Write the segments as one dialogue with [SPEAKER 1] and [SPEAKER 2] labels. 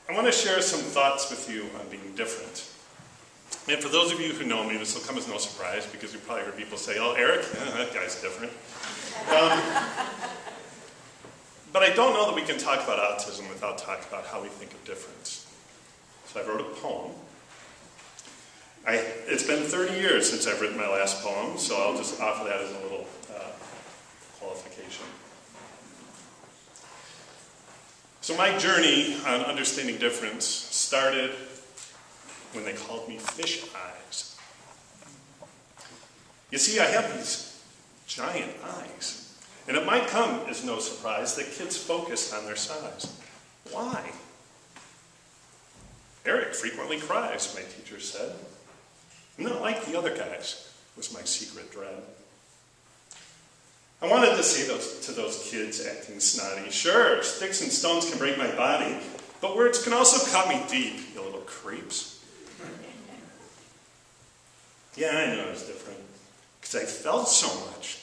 [SPEAKER 1] I want to share some thoughts with you on being different. And for those of you who know me, this will come as no surprise because you've probably heard people say, "Oh, Eric, that guy's different." But I don't know that we can talk about autism without talking about how we think of difference. So I wrote a poem. It's been 30 years since I've written my last poem, so I'll just offer that as a little qualification. So my journey on understanding difference started when they called me fish eyes. You see, I have these giant eyes, and it might come as no surprise that kids focus on their size. Why? Eric frequently cries, my teacher said. I'm not like the other guys, was my secret dread. I wanted to say to those kids acting snotty, sure, sticks and stones can break my body, but words can also cut me deep, you little creeps. Yeah, I knew I was different, because I felt so much.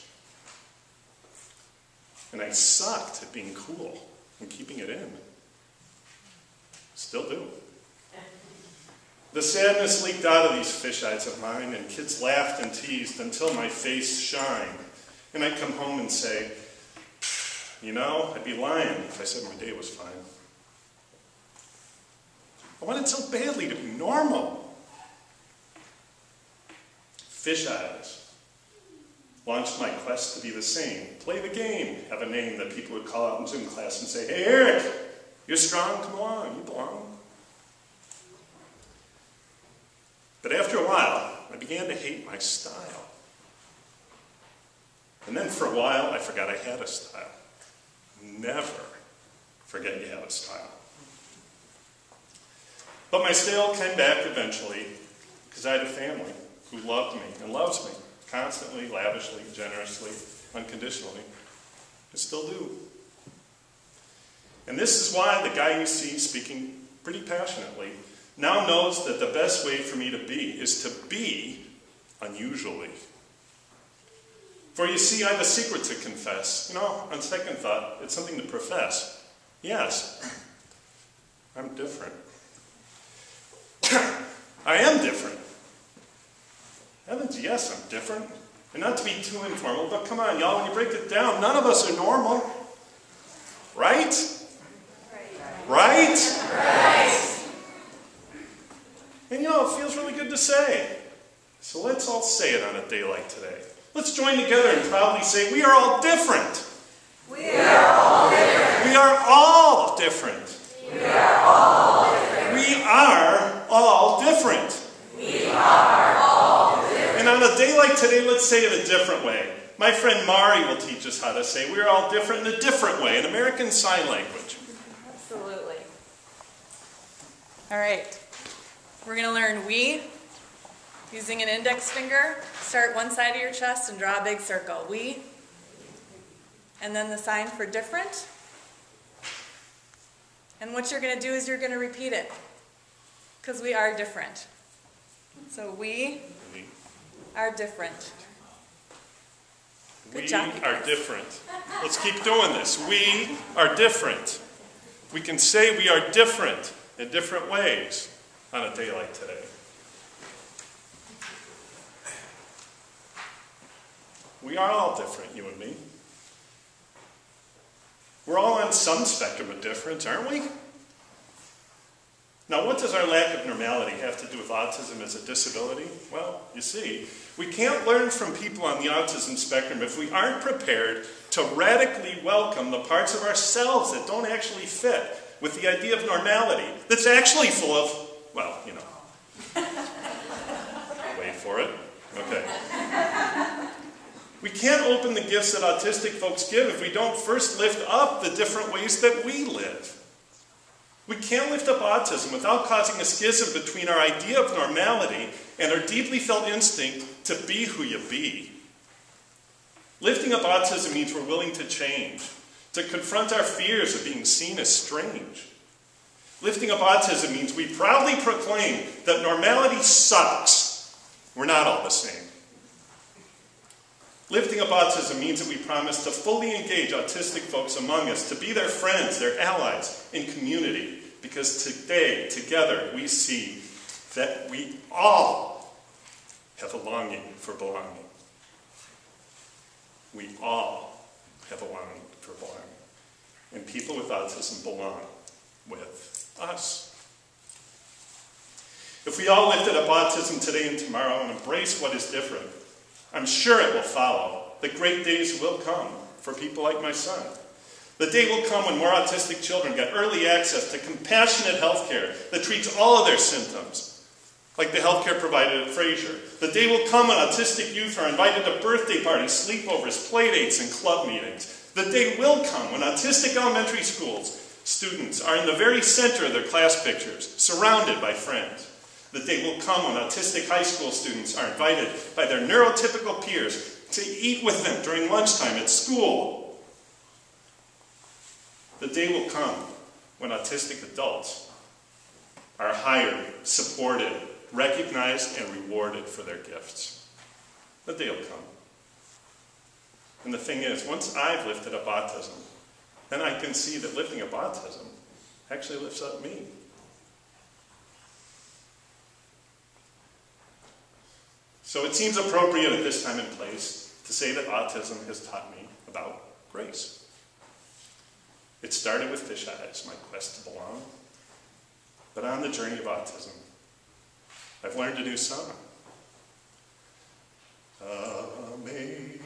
[SPEAKER 1] And I sucked at being cool and keeping it in. Still do. The sadness leaked out of these fish eyes of mine, and kids laughed and teased until my face shined. And I'd come home and say, you know, I'd be lying if I said my day was fine. I wanted so badly to be normal. Fish eyes launched my quest to be the same. Play the game, have a name that people would call out in Zoom class and say, hey, Eric, you're strong, come along, you belong. But after a while, I began to hate my style. And then for a while, I forgot I had a style. Never forget you have a style. But my style came back eventually because I had a family who loved me and loves me constantly, lavishly, generously, unconditionally. I still do. And this is why the guy you see speaking pretty passionately now knows that the best way for me to be is to be unusually. For you see, I have a secret to confess. You know, on second thought, it's something to profess. Yes, I'm different. I am different. Heavens, yes, I'm different. And not to be too informal, but come on, y'all, when you break it down, none of us are normal. Right? Right? Right. And you know, it feels really good to say. So let's all say it on a day like today. Let's join together and proudly say, we are all different. We are all different. We are all different. We are all different. We are all different. We are all different. And on a day like today, let's say it a different way. My friend Mari will teach us how to say we are all different in a different way, in American Sign Language.
[SPEAKER 2] Absolutely. All right. We're going to learn we. Using an index finger, start one side of your chest and draw a big circle. We. And then the sign for different. And what you're going to do is you're going to repeat it. Because we are different. So we are different. Good job, you guys.
[SPEAKER 1] We are different. Let's keep doing this. We are different. We can say we are different in different ways on a day like today. We are all different, you and me. We're all on some spectrum of difference, aren't we? Now, what does our lack of normality have to do with autism as a disability? Well, you see, we can't learn from people on the autism spectrum if we aren't prepared to radically welcome the parts of ourselves that don't actually fit with the idea of normality that's actually full of, well, you know. Wait for it. Okay. We can't open the gifts that autistic folks give if we don't first lift up the different ways that we live. We can't lift up autism without causing a schism between our idea of normality and our deeply felt instinct to be who you be. Lifting up autism means we're willing to change, to confront our fears of being seen as strange. Lifting up autism means we proudly proclaim that normality sucks. We're not all the same. Lifting Up Autism means that we promise to fully engage autistic folks among us, to be their friends, their allies in community, because today, together, we see that we all have a longing for belonging. We all have a longing for belonging. And people with autism belong with us. If we all lifted up autism today and tomorrow and embrace what is different, I'm sure it will follow that great days will come for people like my son. The day will come when more autistic children get early access to compassionate health care that treats all of their symptoms, like the health care provided at Fraser. The day will come when autistic youth are invited to birthday parties, sleepovers, playdates, and club meetings. The day will come when autistic elementary schools students are in the very center of their class pictures, surrounded by friends. The day will come when autistic high school students are invited by their neurotypical peers to eat with them during lunchtime at school. The day will come when autistic adults are hired, supported, recognized, and rewarded for their gifts. The day will come. And the thing is, once I've lifted up autism, then I can see that lifting up autism actually lifts up me. So it seems appropriate at this time and place to say that autism has taught me about grace. It started with fish eyes, my quest to belong. But on the journey of autism, I've learned a new song. Amazing